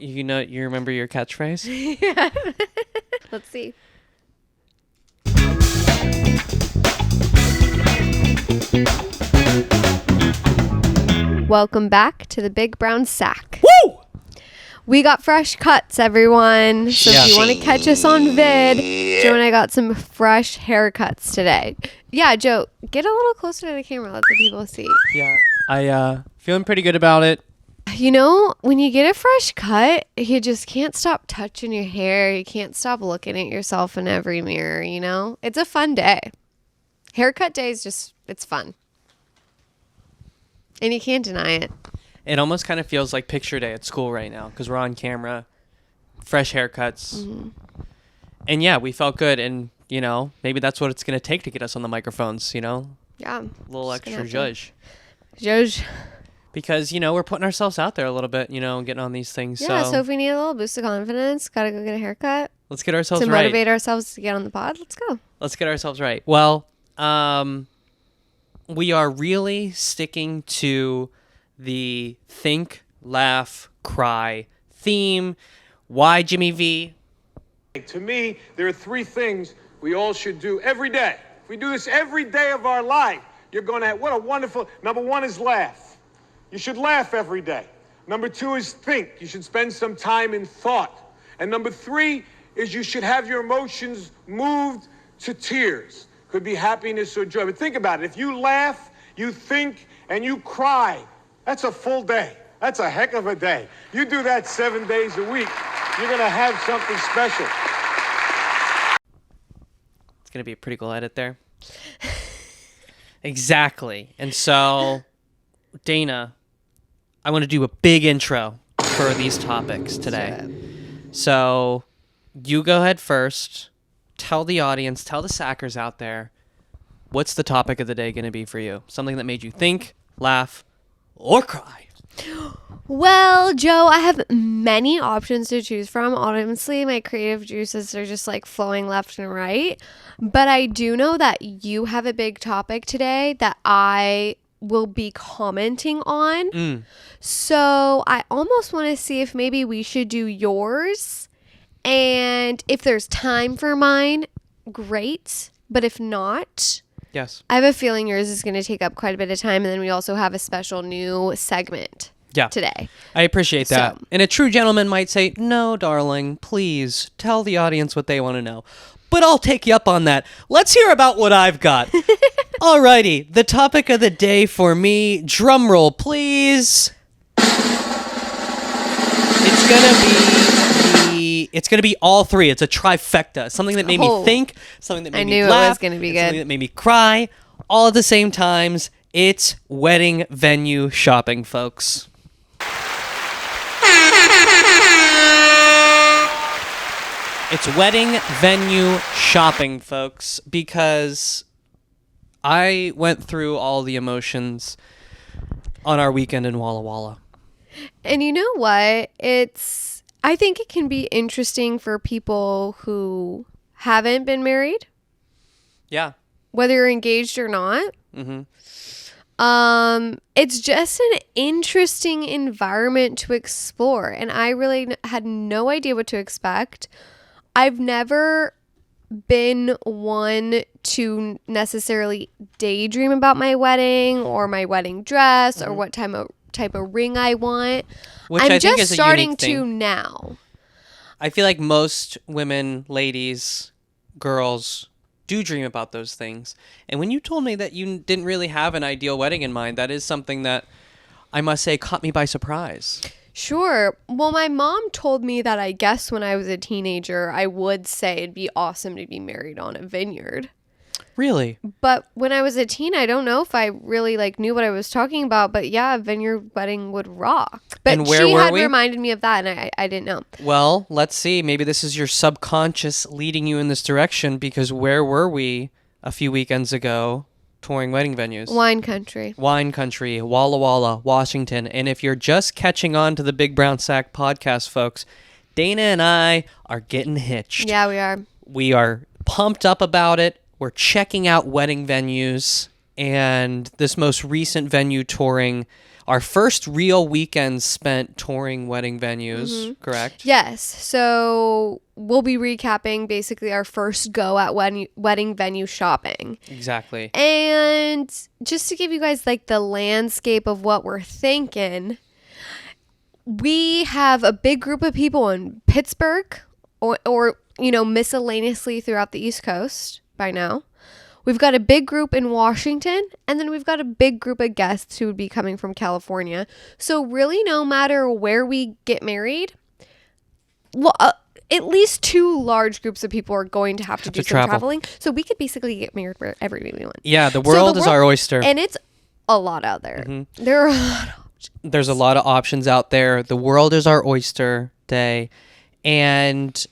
You remember your catchphrase? Yeah. Let's see. Welcome back to the Big Brown Sack. Woo! We got fresh cuts, everyone. So if you want to catch us on vid, Joe and I got some fresh haircuts today. Yeah, Joe, get a little closer to the camera. Let the people see. Yeah, I feeling pretty good about it. You know, when you get a fresh cut, you just can't stop touching your hair. You can't stop looking at yourself in every mirror, you know? It's a fun day. Haircut day is just, it's fun. And you can't deny it. It almost kind of feels like picture day at school right now because we're on camera, fresh haircuts. Mm-hmm. And yeah, we felt good. And, you know, maybe that's what it's going to take to get us on the microphones, you know? Yeah. A little extra zhuzh. Zhuzh. Because, you know, we're putting ourselves out there a little bit, you know, getting on these things. Yeah, so if we need a little boost of confidence, got to go get a haircut. Let's get ourselves right. To motivate ourselves to get on the pod, let's go. Let's get ourselves right. Well, we are really sticking to the think, laugh, cry theme. Why, Jimmy V? To me, there are three things we all should do every day. If we do this every day of our life, you're going to have, what a wonderful, number one is laugh. You should laugh every day. Number two is think. You should spend some time in thought. And number three is you should have your emotions moved to tears. Could be happiness or joy. But think about it. If you laugh, you think, and you cry, that's a full day. That's a heck of a day. You do that 7 days a week, you're going to have something special. It's going to be a pretty cool edit there. Exactly. And so, Dayna, I want to do a big intro for these topics today. So, you go ahead first. Tell the audience, tell the Sackers out there, what's the topic of the day going to be for you? Something that made you think, laugh, or cry. Well, Joe, I have many options to choose from. Honestly, my creative juices are just like flowing left and right. But I do know that you have a big topic today that I will be commenting on. So I almost want to see if maybe we should do yours. And if there's time for mine, great. But if not, yes, I have a feeling yours is going to take up quite a bit of time. And then we also have a special new segment today. I appreciate that. And a true gentleman might say, no, darling, please tell the audience what they want to know. But I'll take you up on that. Let's hear about what I've got. Alrighty, the topic of the day for me, drum roll, please. It's gonna be all three. It's a trifecta. Something that made me think, something that made me laugh. I knew it was gonna be good. Something that made me cry, all at the same times. It's wedding venue shopping, folks. It's wedding venue shopping, folks, because I went through all the emotions on our weekend in Walla Walla. And you know what? I think it can be interesting for people who haven't been married. Yeah. Whether you're engaged or not. Mm-hmm. It's just an interesting environment to explore. And I really had no idea what to expect. I've never been one to necessarily daydream about my wedding or my wedding dress or what type of ring I want. Which I'm I think just is a starting unique thing. to now. I feel like most women, ladies, girls do dream about those things. And when you told me that you didn't really have an ideal wedding in mind, that is something that I must say caught me by surprise. Sure. Well, my mom told me that I guess when I was a teenager, I would say it'd be awesome to be married on a vineyard. Really? But when I was a teen, I don't know if I really knew what I was talking about. But yeah, a vineyard wedding would rock. But and where she were had we? reminded me of that, and I didn't know. Well, let's see. Maybe this is your subconscious leading you in this direction, because where were we a few weekends ago touring wedding venues? Wine country. Wine country, Walla Walla, Washington. And if you're just catching on to the Big Brown Sack podcast, folks, Dayna and I are getting hitched. Yeah, we are. We are pumped up about it. We're checking out wedding venues, and this most recent venue touring our first real weekend spent touring wedding venues, correct? Yes. So we'll be recapping basically our first go at wedding venue shopping. Exactly. And just to give you guys like the landscape of what we're thinking, we have a big group of people in Pittsburgh or miscellaneously throughout the East Coast by now. We've got a big group in Washington, and then we've got a big group of guests who would be coming from California. So really, no matter where we get married, at least 2 large groups of people are going to have to do some traveling. So we could basically get married wherever we want. Yeah, the world is our oyster. And it's a lot out there. There are a lot of options. There's a lot of options out there. The world is our oyster day. And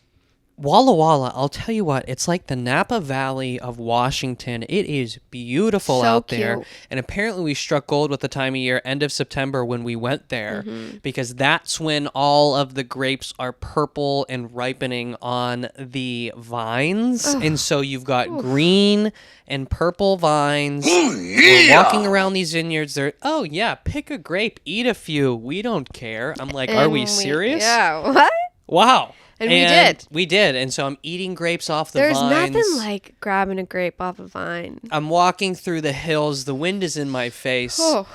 Walla Walla, I'll tell you what, it's like the Napa Valley of Washington. It is beautiful out there. Cute. And apparently we struck gold with the time of year, end of September when we went there, because that's when all of the grapes are purple and ripening on the vines. And so you've got green and purple vines. We're walking around these vineyards. They're, oh yeah, pick a grape, eat a few. We don't care. I'm like, are we serious? Yeah, what? Wow. And we did. We did. And so I'm eating grapes off the There's vines. nothing like grabbing a grape off a vine. I'm walking through the hills. The wind is in my face. Oh.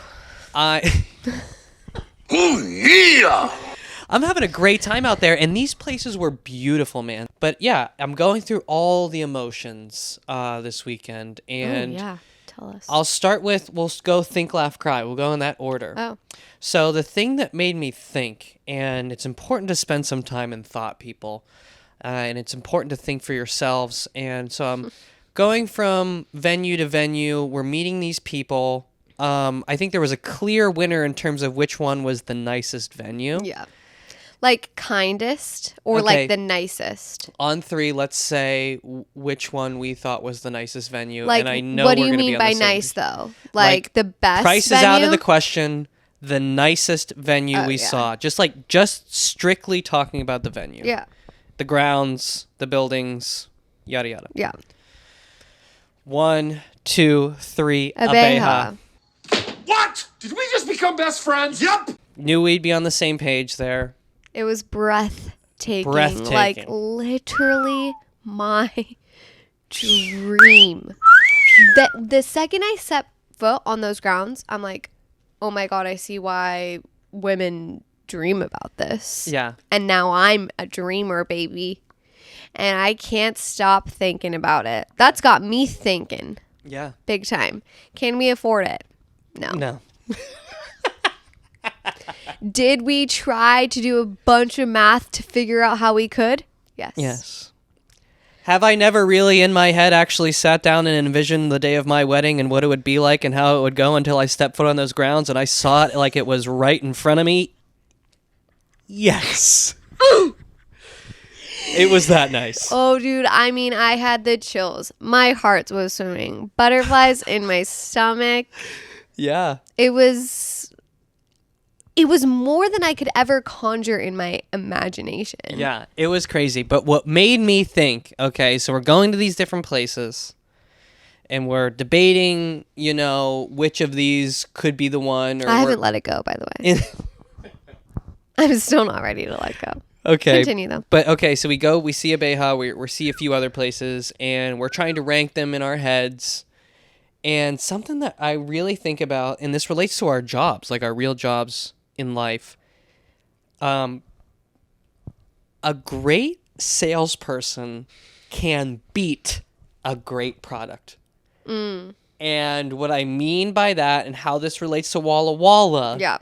I'm having a great time out there. And these places were beautiful, man. But yeah, I'm going through all the emotions this weekend. And yeah. Tell us. I'll start with, we'll go think, laugh, cry. We'll go in that order. Oh. So the thing that made me think, and it's important to spend some time in thought, people, and it's important to think for yourselves. And so I'm going from venue to venue. We're meeting these people. I think there was a clear winner in terms of which one was the nicest venue. Yeah. Like kindest or like the nicest? On 3, let's say which one we thought was the nicest venue. Like, and I know what do we're you gonna mean be on by the same. nice though? Like the best price venue? is out of the question. The nicest venue we yeah. saw. Just strictly talking about the venue. Yeah. The grounds, the buildings, yada yada. Yeah. 1, 2, 3. Abeja. What? Did we just become best friends? Yup. Knew we'd be on the same page there. It was breathtaking. Breathtaking. Like literally my dream. The second I set foot on those grounds, I'm like, oh my God, I see why women dream about this. Yeah. And now I'm a dreamer, baby. And I can't stop thinking about it. That's got me thinking. Yeah. Big time. Can we afford it? No. No. Did we try to do a bunch of math to figure out how we could? Yes. Yes. Have I never really in my head actually sat down and envisioned the day of my wedding and what it would be like and how it would go until I stepped foot on those grounds and I saw it like it was right in front of me? Yes. It was that nice. Oh, dude. I mean, I had the chills. My heart was swimming. Butterflies in my stomach. Yeah. It was more than I could ever conjure in my imagination. Yeah, it was crazy. But what made me think, okay, so we're going to these different places and we're debating, which of these could be the one. Or I haven't let it go, by the way. I'm still not ready to let go. Okay. Continue, though. But, okay, so we see Abeja, we see a few other places, and we're trying to rank them in our heads. And something that I really think about, and this relates to our jobs, like our real jobs in life, a great salesperson can beat a great product. And what I mean by that and how this relates to Walla Walla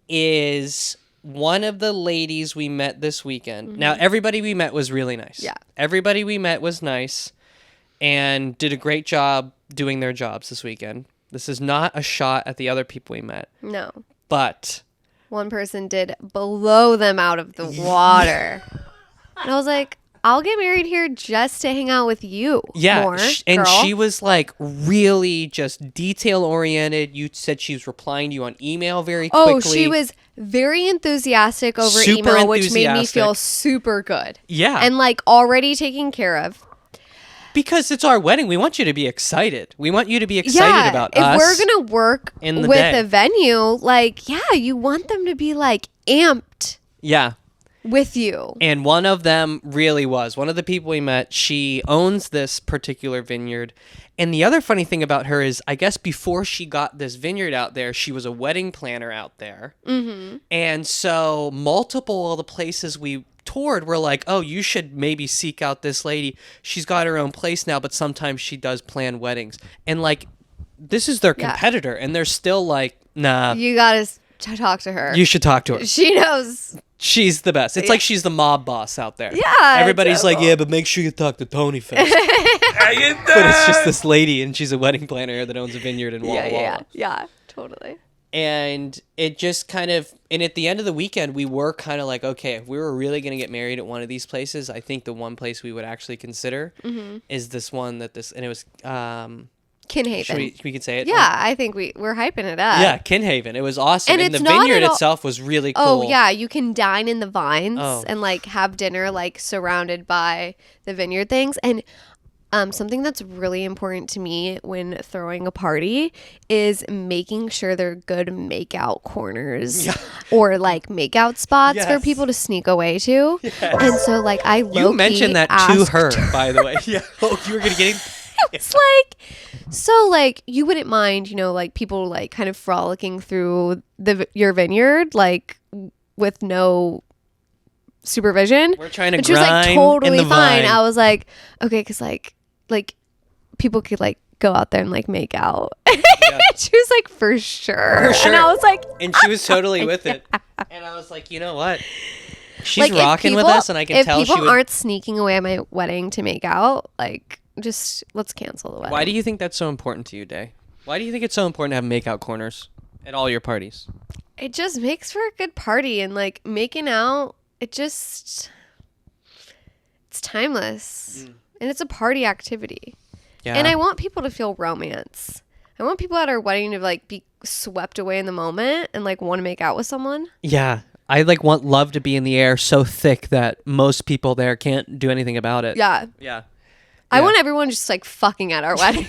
is one of the ladies we met this weekend. Now, everybody we met was really nice. Yeah. Everybody we met was nice and did a great job doing their jobs this weekend. This is not a shot at the other people we met. No. But one person did blow them out of the water. And I was like, I'll get married here just to hang out with you. yeah, more, and girl. she was like really just detail oriented. You said she was replying to you on email very quickly. Oh, she was very enthusiastic over Super email, which made me enthusiastic. feel super good. Yeah. And like already taken care of. Because it's our wedding. We want you to be excited. We want you to be excited about if us. we're going to work in the with day. a venue, like, yeah, you want them to be like amped Yeah. with you. And one of them really was. One of the people we met, she owns this particular vineyard. And the other funny thing about her is, I guess before she got this vineyard out there, she was a wedding planner out there. Mm-hmm. And so multiple of the places we toured were like, oh, you should maybe seek out this lady. She's got her own place now, but sometimes she does plan weddings. And like, this is their competitor. And they're still like, nah. You got to talk to her. You should talk to her. She knows. She's the best. It's like she's the mob boss out there. Yeah. Everybody's like, yeah, but make sure you talk to Tony first. But it's just this lady, and she's a wedding planner that owns a vineyard in Walla Walla. Yeah, totally. And it just kind of, and at the end of the weekend, we were kind of like, okay, if we were really going to get married at one of these places, I think the one place we would actually consider is this one and it was, Kinhaven. we could say it? Yeah, I think we're hyping it up. Yeah, Kinhaven. It was awesome. And And it's the not vineyard at all- itself was really cool. Oh, yeah, you can dine in the vines Oh. and like have dinner like surrounded by the vineyard things. And something that's really important to me when throwing a party is making sure they're good makeout corners or like makeout spots for Yes. people to sneak away to. And so like I You mentioned that to asked her, by the way. Yeah. Oh, you were going to get in? It's like, so like you wouldn't mind, like people like kind of frolicking through your vineyard like with no supervision. We're trying to And she was like grind in totally the fine. vine. I was like, okay, because like people could like go out there and like make out. She was like, for sure. For sure. And I was like, And she was totally with it. And I was like, you know what? She's like, if rocking with people- us, and I can if tell she people would. aren't sneaking away at my wedding to make out, like just let's cancel the wedding. Why do you think that's so important to you, Day? Why do you think it's so important to have makeout corners at all your parties? It just makes for a good party, and like making out, it's timeless. And it's a party activity. Yeah. And I want people to feel romance. I want people at our wedding to like be swept away in the moment and like want to make out with someone. Yeah. I like want love to be in the air so thick that most people there can't do anything about it. Yeah. Yeah. I want everyone just like fucking at our wedding.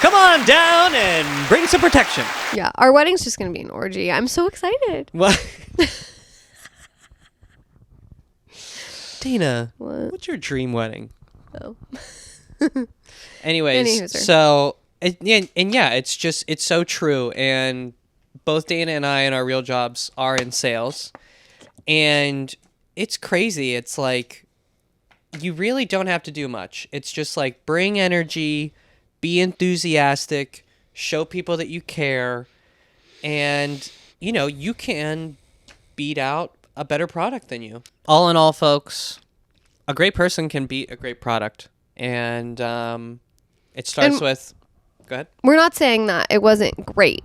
Come on down and bring some protection. Yeah. Our wedding's just going to be an orgy. I'm so excited. What? Dayna, What? what's your dream wedding? Oh. Anyways, Anywho, sir. so it's so true. And both Dayna and I in our real jobs are in sales, and it's crazy. It's like you really don't have to do much. It's just like bring energy, be enthusiastic, show people that you care, and you can beat out a better product than you. All in all, folks, a great person can beat a great product. And it starts with... Go ahead. We're not saying that it wasn't great.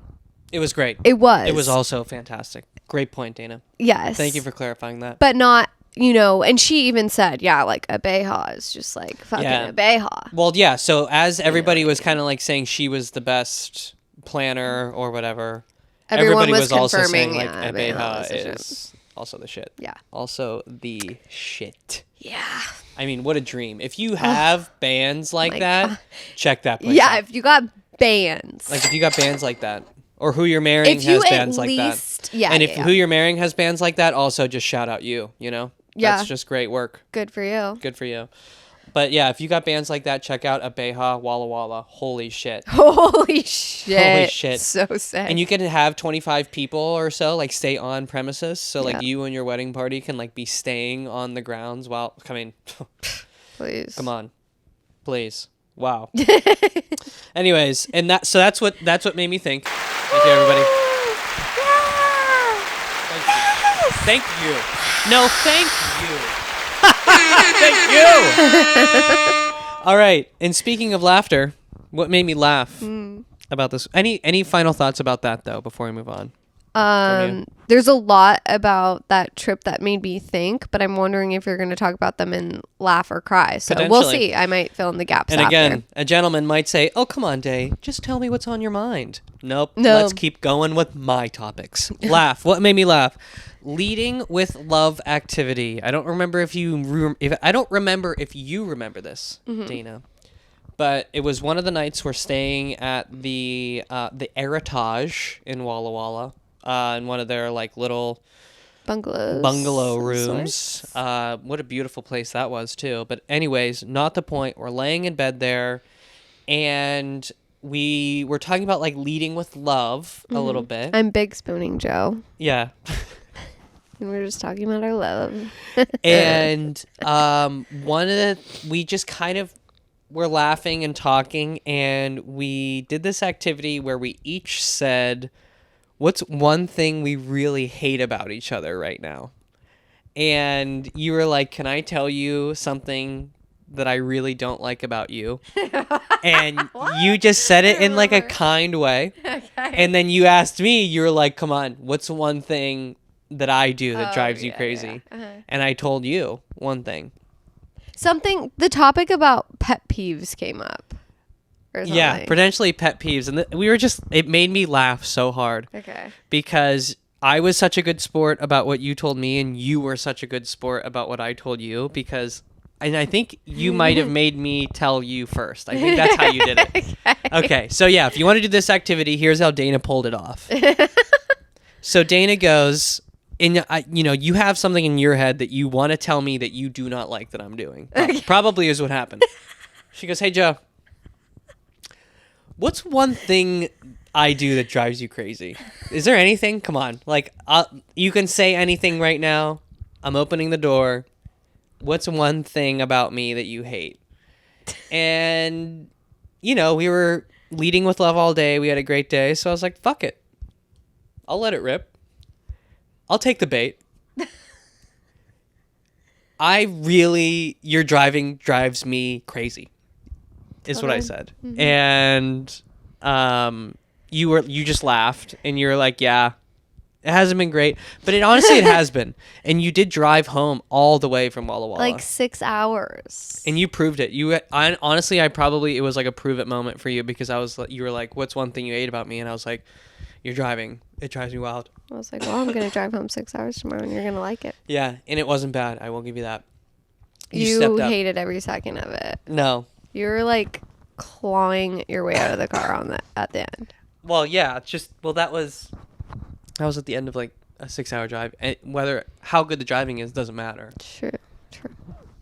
It was great. It was. It was also fantastic. Great point, Dayna. Yes. Thank you for clarifying that. But not, and she even said, yeah, like a Beha is just like fucking a Beha. Well, yeah, so as everybody was kind of like saying she was the best planner or whatever, Everyone everybody was also saying confirming, like yeah, Abeja was the shit. is also the shit. Yeah. Also the shit. Yeah. I mean, what a dream. If you have bands like my that, God. check that place Yeah, out. if you got bands. Like if you got bands like that, or who you're marrying If you has at bands like least- that. yeah, and yeah, if yeah. who you're marrying has bands like that, also just shout out you, Yeah. That's just great work. Good for you. Good for you. But yeah, if you got bands like that, check out Abeja, Walla Walla. Holy shit. Holy shit. Holy shit. So sick. And you can have 25 people or so like stay on premises. So like Yeah. you and your wedding party can like be staying on the grounds while Please. come on. Please. Wow. Anyways, and that's what made me think. Thank you, everybody. Thank you. No, thank you. Thank you. All right. And speaking of laughter, what made me laugh about this? Any final thoughts about that though before we move on? There's a lot about that trip that made me think, but I'm wondering if you're going to talk about them and laugh or cry. So we'll Potentially. see. I might fill in the gaps And after. again, a gentleman might say, "Oh, come on, Day. Just tell me what's on your mind." Nope. No. Let's keep going with my topics. Laugh. What made me laugh? Leading with love activity. I don't remember if you remember this, Dana. But it was one of the nights we're staying at the Heritage in Walla Walla, in one of their like little bungalow rooms. What a beautiful place that was too. But anyways, not the point. We're laying in bed there, and we were talking about like leading with love a little bit. I'm big spooning Joe. Yeah. And we're just talking about our love. And we just kind of were laughing and talking, and we did this activity where we each said, what's one thing we really hate about each other right now? And you were like, can I tell you something that I really don't like about you? And you just said it in like a kind way. Okay. And then you asked me, you were like, come on, what's one thing that I do that drives you crazy? Yeah. And I told you one thing. The topic about pet peeves came up. Or something. Yeah, potentially pet peeves. And it made me laugh so hard. Okay. Because I was such a good sport about what you told me, and you were such a good sport about what I told you, and I think you might have made me tell you first. I think that's how you did it. Okay. So yeah, if you want to do this activity, here's how Dana pulled it off. So Dana goes, and you have something in your head that you want to tell me that you do not like that I'm doing. Probably is what happened. She goes, "Hey Joe, what's one thing I do that drives you crazy? Is there anything? Come on, like you can say anything right now. I'm opening the door. What's one thing about me that you hate?" And we were leading with love all day. We had a great day, so I was like, "Fuck it, I'll let it rip. I'll take the bait." Your driving drives me crazy, is what I said. Mm-hmm. And you just laughed, and you were like, yeah, it hasn't been great, but it has been. And you did drive home all the way from Walla Walla. Like 6 hours. And you proved it. It was like a prove it moment for you, because you were like, what's one thing you hate about me? And I was like, you're driving. It drives me wild. I was like, well, I'm going to drive home 6 hours tomorrow, and you're going to like it. Yeah, and it wasn't bad. I will give you that. You hated every second of it. No. You were like clawing your way out of the car at the end. Well, yeah, that was at the end of like a 6 hour drive. And how good the driving is doesn't matter. True.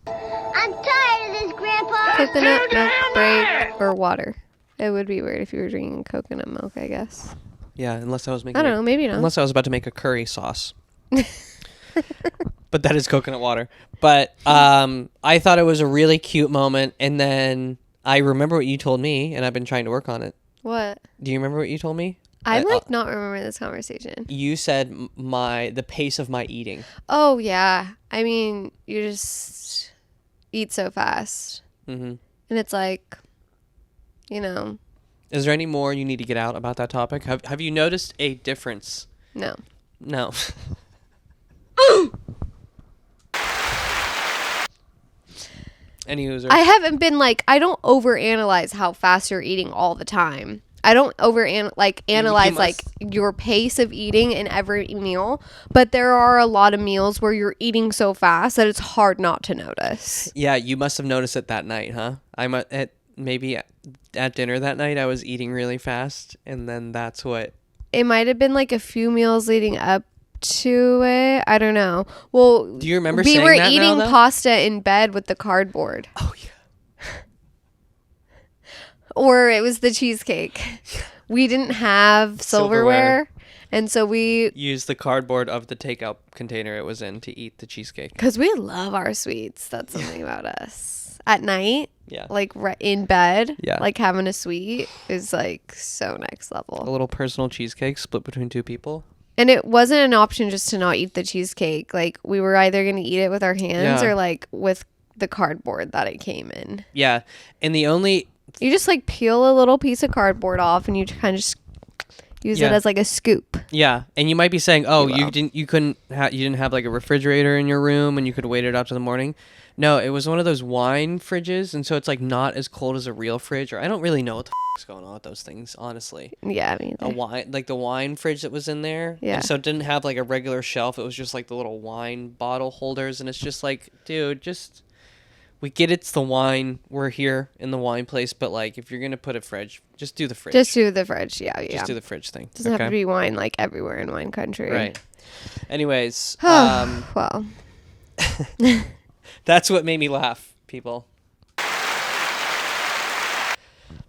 I'm tired of this, Grandpa. Coconut milk break or water. It would be weird if you were drinking coconut milk, I guess. Yeah, unless I was making. I don't know, maybe not. Unless I was about to make a curry sauce. But that is coconut water. But I thought it was a really cute moment, and then I remember what you told me, and I've been trying to work on it. What? Do you remember what you told me? I not remember this conversation. You said the pace of my eating. Oh yeah, I mean you just eat so fast, and it's like, Is there any more you need to get out about that topic? Have you noticed a difference? No. Anywho, I haven't been I don't overanalyze how fast you're eating all the time. I don't analyze your pace of eating in every meal, but there are a lot of meals where you're eating so fast that it's hard not to notice. Yeah, you must have noticed it that night, huh? Maybe at dinner that night I was eating really fast, and then that's what... It might have been a few meals leading up to it. I don't know. Well, do you remember saying that? We were eating pasta in bed with the cardboard. Oh yeah. Or it was the cheesecake. We didn't have silverware. And so we used the cardboard of the takeout container it was in to eat the cheesecake. Because we love our sweets. That's something about us. At night, yeah, in bed, yeah, having a sweet is so next level. A little personal cheesecake split between two people. And it wasn't an option just to not eat the cheesecake. We were either going to eat it with our hands or with the cardboard that it came in. Yeah. And you just peel a little piece of cardboard off, and you kind of just Use it as like a scoop. Yeah, and you might be saying, "Oh, You will. you didn't have like a refrigerator in your room, and you could wait it out to the morning." No, it was one of those wine fridges, and so it's like not as cold as a real fridge. Or I don't really know what the is going on with those things, honestly. Yeah, I mean, The wine fridge that was in there. Yeah. And so it didn't have like a regular shelf. It was just like the little wine bottle holders, and it's just like, dude, just we get it's the wine. We're here in the wine place, but like if you're gonna put a fridge, just do the fridge. just do the fridge. Yeah, yeah. Just do the fridge thing. Doesn't have to be wine like everywhere in wine country. Right. Anyways, Well, that's what made me laugh, people.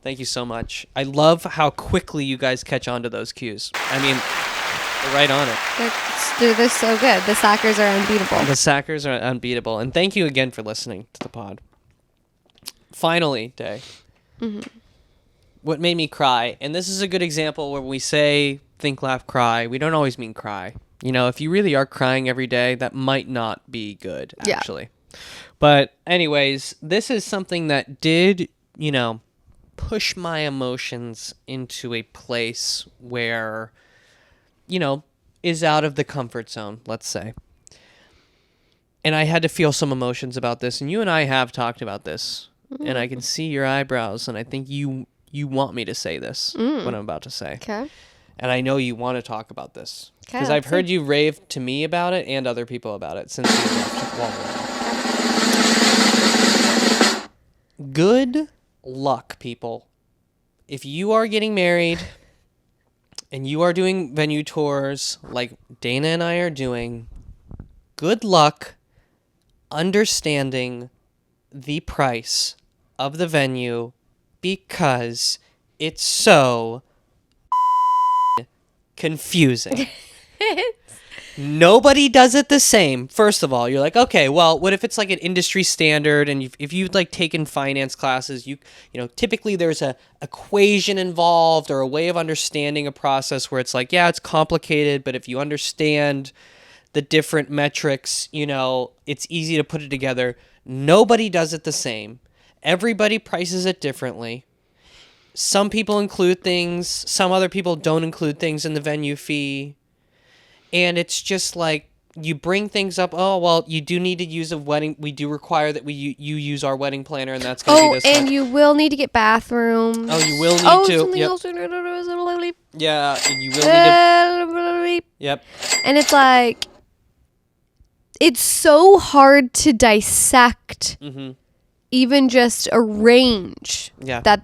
Thank you so much. I love how quickly you guys catch on to those cues. I mean, they're right on it. they're so good. The Sackers are unbeatable. The Sackers are unbeatable. And thank you again for listening to the pod. Finally, Day. Mm-hmm. What made me cry, and this is a good example where we say think, laugh, cry. We don't always mean cry. You know, if you really are crying every day, that might not be good, actually. Yeah. But anyways, this is something that did, you know, push my emotions into a place where, you know, is out of the comfort zone, let's say. And I had to feel some emotions about this, and you and I have talked about this, and I can see your eyebrows, and I think you want me to say this, what I'm about to say. Okay. And I know you want to talk about this. Because I've heard you rave to me about it and other people about it since you left Walla Walla. Good luck, people. If you are getting married and you are doing venue tours like Dayna and I are doing, good luck understanding the price of the venue because it's so confusing. Nobody does it the same. First of all, you're like, okay, well, what if it's like an industry standard, and if you've like taken finance classes, you know, typically there's a equation involved or a way of understanding a process where it's like, yeah, it's complicated, but if you understand the different metrics, you know, it's easy to put it together. Nobody does it the same. Everybody prices it differently. Some people include things, some other people don't include things in the venue fee. And it's just like, you bring things up, oh, well, you do need to use a wedding, we do require that you use our wedding planner, and that's going to be this and much. you will need to get bathrooms. Oh, you will need to. Something Yep. else. Yeah, and you will need to. Yep. And it's like, it's so hard to dissect even just a range that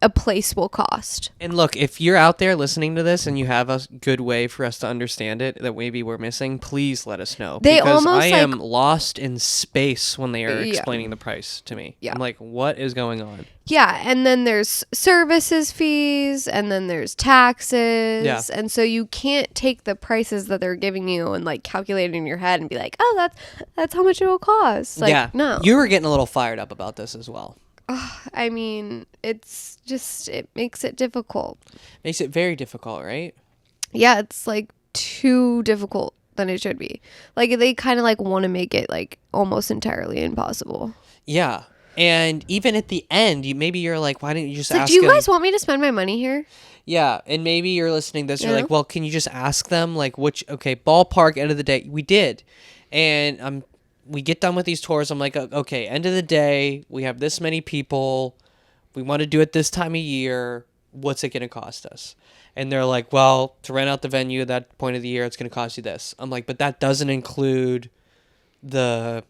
a place will cost. And look, if you're out there listening to this and you have a good way for us to understand it that maybe we're missing, please let us know. Because I am lost in space when they are explaining the price to me. Yeah. I'm like, what is going on? Yeah, and then there's services fees, and then there's taxes. Yeah. And so you can't take the prices that they're giving you and like calculate it in your head and be like, oh, that's how much it will cost. Like, yeah. No. You were getting a little fired up about this as well. I mean, it's just, it makes it difficult. Makes it very difficult, right? Yeah, it's like too difficult than it should be. Like they kind of like want to make it like almost entirely impossible. Yeah. And even at the end, you're like, why didn't you just ask do you them? guys want me to spend my money here? Yeah, and maybe you're listening to this, you're like, well, can you just ask them, like, ballpark, end of the day. We did. And we get done with these tours. I'm like, okay, end of the day, we have this many people. We want to do it this time of year. What's it going to cost us? And they're like, well, to rent out the venue at that point of the year, it's going to cost you this. I'm like, but that doesn't include the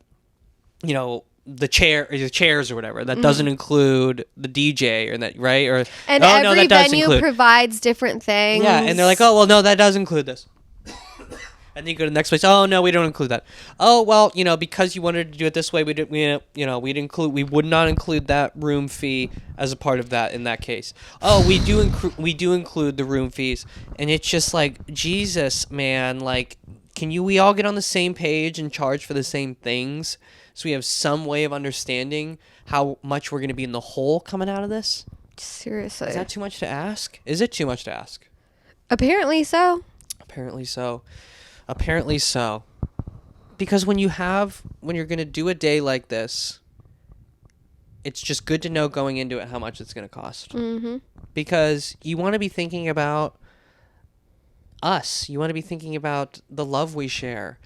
chairs or whatever. That doesn't include the DJ or that, right? Or and every venue provides different things. Yeah, and they're like, oh, well, no, that does include this. And then you go to the next place. Oh, no, we don't include that. Oh, well, because you wanted to do it this way, we would not include that room fee as a part of that in that case. Oh, we do include the room fees. And it's just like, Jesus, man, like, we all get on the same page and charge for the same things so we have some way of understanding how much we're going to be in the hole coming out of this? Seriously. Is that too much to ask? Is it too much to ask? Apparently so. Apparently so. Because when you're going to do a day like this, it's just good to know going into it how much it's going to cost. Mm-hmm. Because you want to be thinking about us. You want to be thinking about the love we share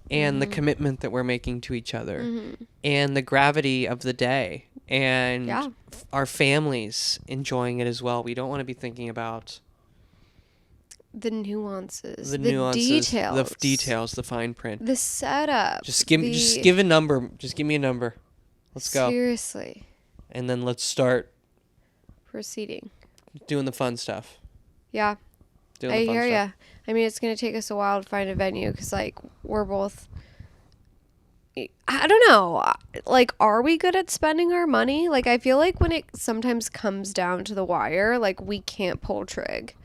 and the commitment that we're making to each other and the gravity of the day and our families enjoying it as well. We don't want to be thinking about the nuances, the details, the fine print, the setup. Just give a number. Just give me a number. Let's go. Seriously. And then let's start proceeding. Doing the fun stuff. Yeah. I hear ya. I mean, it's going to take us a while to find a venue because, like, we're both... I don't know. Like, are we good at spending our money? Like, I feel like when it sometimes comes down to the wire, like, we can't pull trig.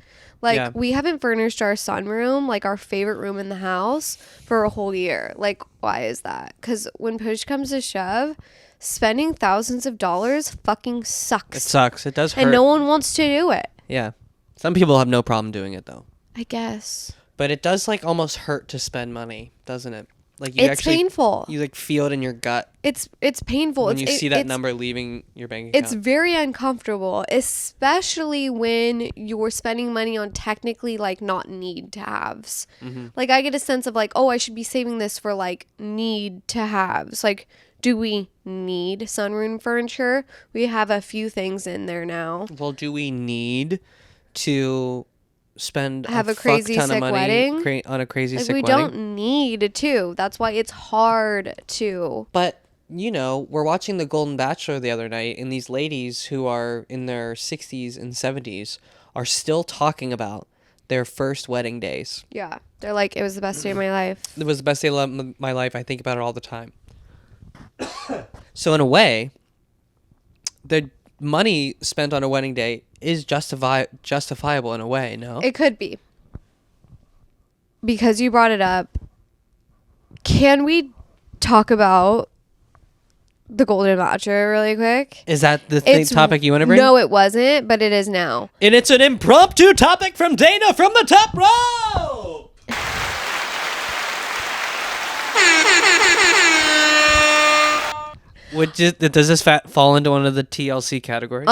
Like, we haven't furnished our sunroom, like, our favorite room in the house, for a whole year. Like, why is that? Because when push comes to shove, spending thousands of dollars fucking sucks. It sucks. It does hurt. And no one wants to do it. Yeah. Some people have no problem doing it, though. I guess. But it does, like, almost hurt to spend money, doesn't it? Like, it's painful. You, like, feel it in your gut. It's painful. When you see that number leaving your bank account. It's very uncomfortable, especially when you're spending money on technically, like, not need-to-haves. Like, I get a sense of, like, oh, I should be saving this for, like, need-to-haves. Like, do we need sunroom furniture? We have a few things in there now. Well, do we need to spend have a crazy crazy sick wedding on a crazy like, sick we wedding? Don't need to. That's why it's hard to. But you know, we're watching The Golden Bachelor the other night, and these ladies who are in their 60s and 70s are still talking about their first wedding days. Yeah, they're like, it was the best day of my life. It was the best day of my life. I think about it all the time. So in a way, the money spent on a wedding day is justifiable in a way, no? It could be. Because you brought it up, can we talk about The Golden Bachelor really quick? Is that the topic you want to bring? No, it wasn't, but it is now. And it's an impromptu topic from Dayna from the top row! Does this fall into one of the TLC categories?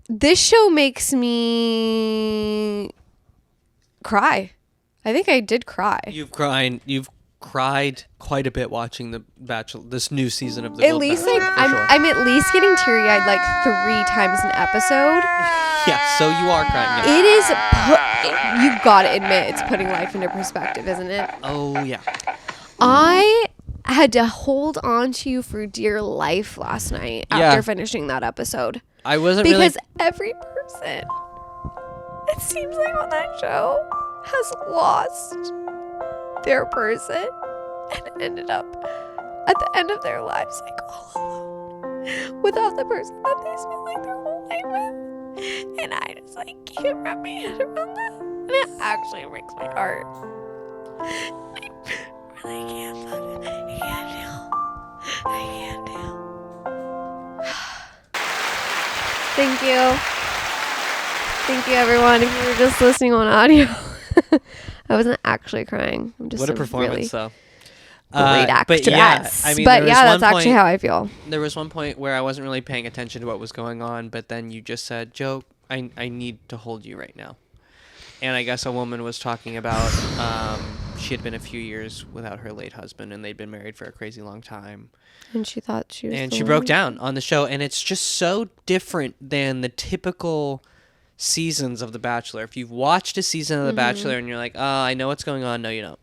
This show makes me cry. I think I did cry. You've cried quite a bit watching the Bachelor, this new season of the Golden Bachelor. Like I'm at least getting teary-eyed like 3 times an episode. Yeah, so you are crying. Yeah. It is. You gotta admit, it's putting life into perspective, isn't it? Oh yeah. I had to hold on to you for dear life last night after finishing that episode. I wasn't because every person, it seems like on that show, has lost their person and ended up at the end of their lives like all alone without the person that they spent like their whole life with. And I just like can't wrap my head around that. And it actually breaks my heart. I really can't fucking, I can't deal. Thank you everyone. If you were just listening on audio. I wasn't actually crying. I'm just what a performance, though. Great actress. But yeah, I mean, that's actually how I feel. There was one point where I wasn't really paying attention to what was going on, but then you just said, "Joe, I need to hold you right now." And I guess a woman was talking about she had been a few years without her late husband, and they'd been married for a crazy long time. And she thought she was. And she broke down on the show, and it's just so different than the typical seasons of The Bachelor. If you've watched a season of The Bachelor and you're like, oh, I know what's going on. No, you don't.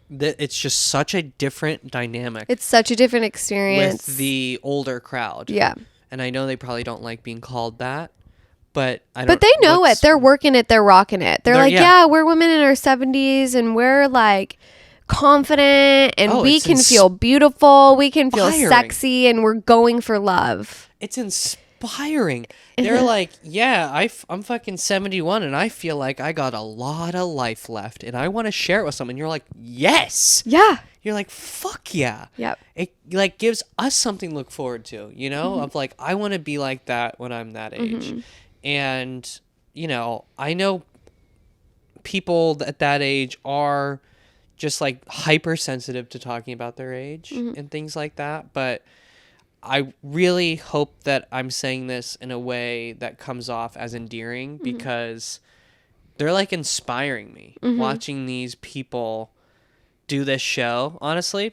It's just such a different dynamic. It's such a different experience. With the older crowd. Yeah. And I know they probably don't like being called that, but I don't. But they know it. They're working it. They're rocking it. They're like, yeah, we're women in our 70s and we're like confident and we can feel beautiful. We can feel sexy and we're going for love. It's inspiring. They're like, yeah, I'm fucking 71 and I feel like I got a lot of life left and I want to share it with someone. You're like, yes. Yeah. You're like, fuck yeah. Yep. It like gives us something to look forward to, you know, of like, I want to be like that when I'm that age. And, you know, I know people at that age are just like hypersensitive to talking about their age and things like that. But I really hope that I'm saying this in a way that comes off as endearing because they're like inspiring me watching these people do this show, honestly.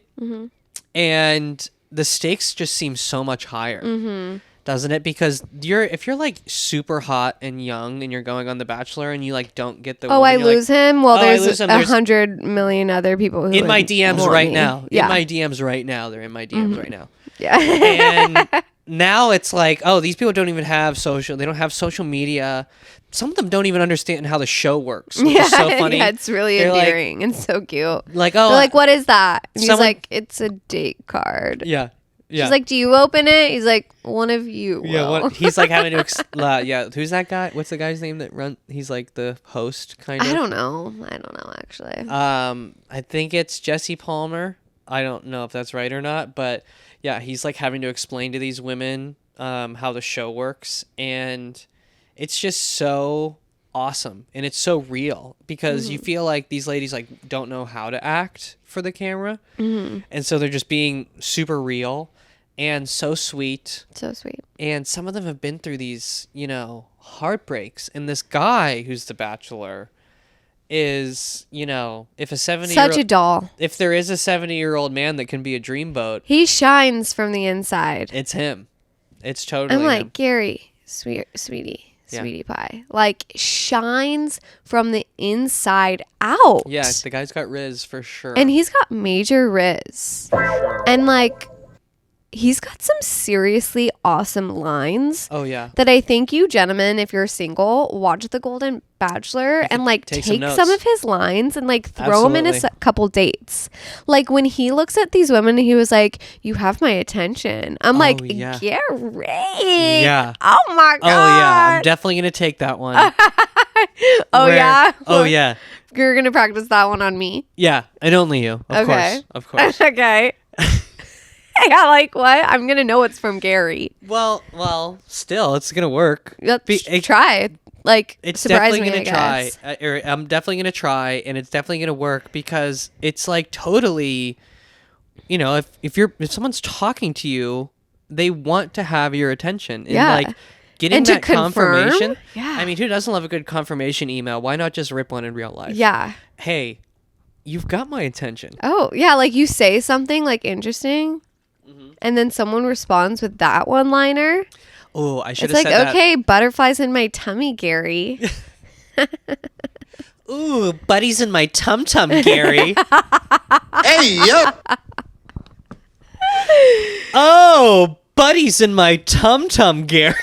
And the stakes just seem so much higher, doesn't it? Because if you're like super hot and young and you're going on The Bachelor and you like don't get the I lose him. Well, I there's lose him. 100 million other people who in my would DMs want right me. now. Yeah. In my DMs right now. They're in my DMs right now. Yeah. And now it's like, oh, these people don't even have social. They don't have social media. Some of them don't even understand how the show works, which is so funny. Yeah, it's really They're like- endearing and so cute. Like, They're oh, like, what is that? And he's someone- like, it's a date card. yeah. Yeah. She's like, do you open it? He's like, one of you will. Yeah, he's like having to. Yeah, who's that guy? What's the guy's name that run? He's like the host, kind of. I don't know actually. I think it's Jesse Palmer. I don't know if that's right or not, but yeah, he's like having to explain to these women how the show works, and it's just so awesome and it's so real because you feel like these ladies like don't know how to act for the camera, and so they're just being super real and so sweet. So sweet. And some of them have been through these, heartbreaks. And this guy who's the Bachelor is, if a 70 Such a doll. if there is a 70-year-old man that can be a dreamboat, He shines from the inside. it's him. It's totally I'm like, him. Gary, sweetie pie. Like, shines from the inside out. Yeah, the guy's got Riz for sure. And he's got major Riz. for sure. And like, he's got some seriously awesome lines Oh yeah. that I think you gentlemen, if you're single, watch The Golden Bachelor and like take take some some notes. of his lines and like throw them in a Absolutely. couple dates. Like when he looks at these women, he was like, "You have my attention." I'm like, yeah. Gary. Yeah. Oh my god. Oh yeah. I'm definitely gonna take that one. Oh Where- yeah. Oh yeah. You're gonna practice that one on me. Yeah. And only you. Of Okay. course. Of course. Okay. Yeah, like what? I'm gonna know it's from Gary. Well, still, it's gonna work. Let's try. Like, It's surprise definitely me, gonna I try. guess. I'm definitely gonna try, and it's definitely gonna work because it's like totally, if someone's talking to you, they want to have your attention. And Yeah. like getting And to that confirm, confirmation. yeah. I mean, who doesn't love a good confirmation email? Why not just rip one in real life? Yeah. Hey, you've got my attention. Oh, yeah. Like you say something like interesting, Mm-hmm. and then someone responds with that one liner. Oh, I should It's have like, said that. okay, butterflies in my tummy, Gary. Ooh, buddies in my tum tum, Gary. Hey, yep. Oh, buddies in my tum tum, Gary.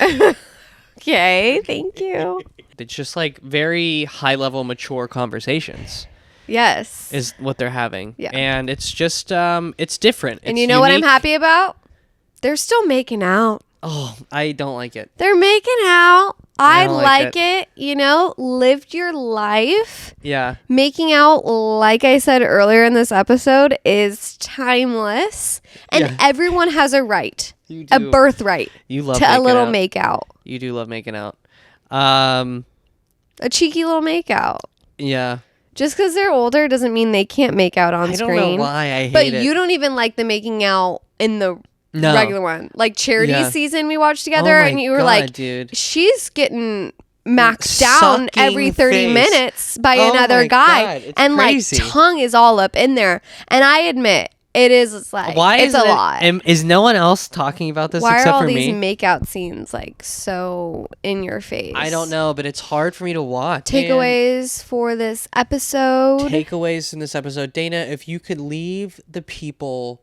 Okay, thank you. It's just like very high level, mature conversations Yes. is what they're having. Yeah. And it's just, it's different. And It's you know what I'm unique. happy about? They're still making out. Oh, I don't like it. They're making out. I don't like like it. Lived your life. Yeah. Making out, like I said earlier in this episode, is timeless. And Yeah. everyone has a right, You a do. birthright You love to a making little out. makeout. You do love making out. A cheeky little makeout. Yeah. Just because they're older doesn't mean they can't make out on I don't screen. know why I hate But it. you don't even like the making out in the No. regular one. Like Charity Yeah. season we watched together, Oh my and you were God, like, dude. she's getting maxed down every Sucking 30 face. minutes by Oh another my guy. God, it's and crazy. like tongue is all up in there. And I admit, it is like, Why it's is a lot. Is no one else talking about this Why are except all for these me? makeout scenes like so in your face? I don't know, but it's hard for me to watch. Takeaways for this episode. Takeaways in this episode. Dayna, if you could leave the people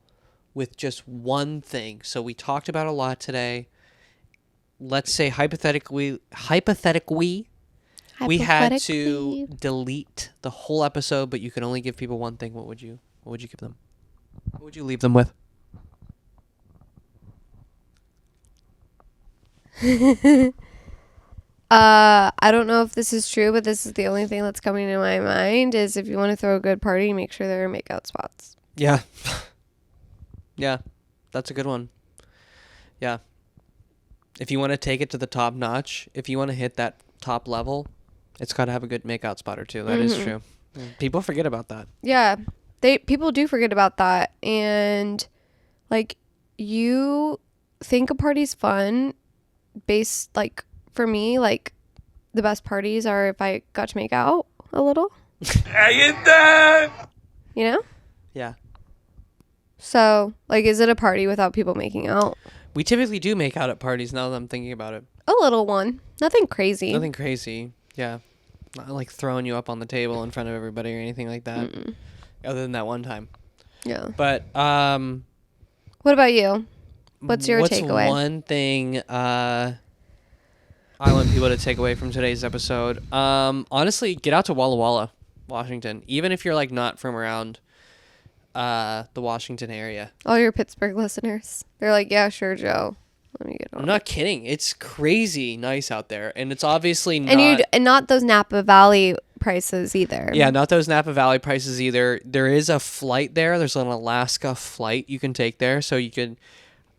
with just one thing. So we talked about a lot today. Let's say hypothetically we had to delete the whole episode, but you can only give people one thing. What would you give them? What would you leave them with? I don't know if this is true, but this is the only thing that's coming to my mind is if you want to throw a good party, make sure there are makeout spots. Yeah. Yeah. That's a good one. Yeah. If you want to take it to the top notch, if you want to hit that top level, it's got to have a good makeout spot or two. That is true. People forget about that. Yeah. People do forget about that, and like you think a party's fun based like for me, like the best parties are if I got to make out a little. You know? Yeah. So, like, is it a party without people making out? We typically do make out at parties now that I'm thinking about it. A little one. Nothing crazy. Nothing crazy. Yeah. Not like throwing you up on the table in front of everybody or anything like that. Other than that one time. Yeah. But What about you? What's your takeaway? One thing I want people to take away from today's episode? Honestly, get out to Walla Walla, Washington. Even if you're like not from around the Washington area. All your Pittsburgh listeners. They're like, yeah, sure, Joe. Let me get on. I'm not kidding. It's crazy nice out there. And it's obviously not... And not those Napa Valley prices either. Yeah, not those Napa Valley prices either. There is a flight there. There's an Alaska flight you can take there. So you could...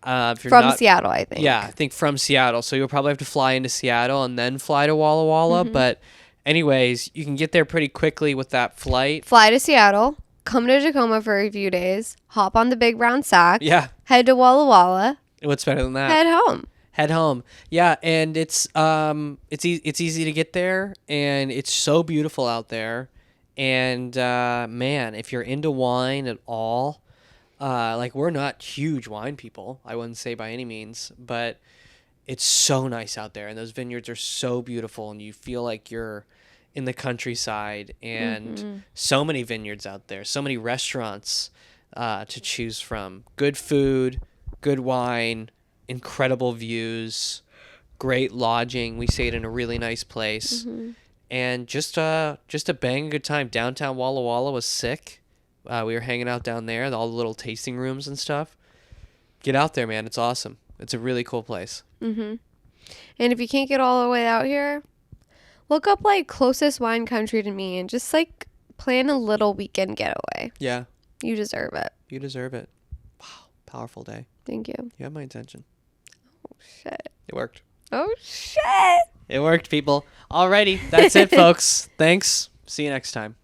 if you're from Seattle, I think. Yeah, I think from Seattle. So you'll probably have to fly into Seattle and then fly to Walla Walla. But anyways, you can get there pretty quickly with that flight. Fly to Seattle. Come to Tacoma for a few days. Hop on the big brown sack. Yeah. Head to Walla Walla. What's better than that? Head home. Yeah, and it's easy to get there, and it's so beautiful out there. And man, if you're into wine at all, like we're not huge wine people, I wouldn't say by any means, but it's so nice out there, and those vineyards are so beautiful, and you feel like you're in the countryside, and so many vineyards out there, so many restaurants to choose from, good food, good wine, incredible views, great lodging. We stayed in a really nice place, and just a bang good time. Downtown Walla Walla was sick. We were hanging out down there, all the little tasting rooms and stuff. Get out there, man. It's awesome. It's a really cool place. And if you can't get all the way out here, look up like closest wine country to me and just like plan a little weekend getaway. Yeah. You deserve it. You deserve it. Wow. Powerful day. Thank you. You have my attention. Oh, shit. It worked. Oh, shit. It worked, people. Alrighty. That's it, folks. Thanks. See you next time.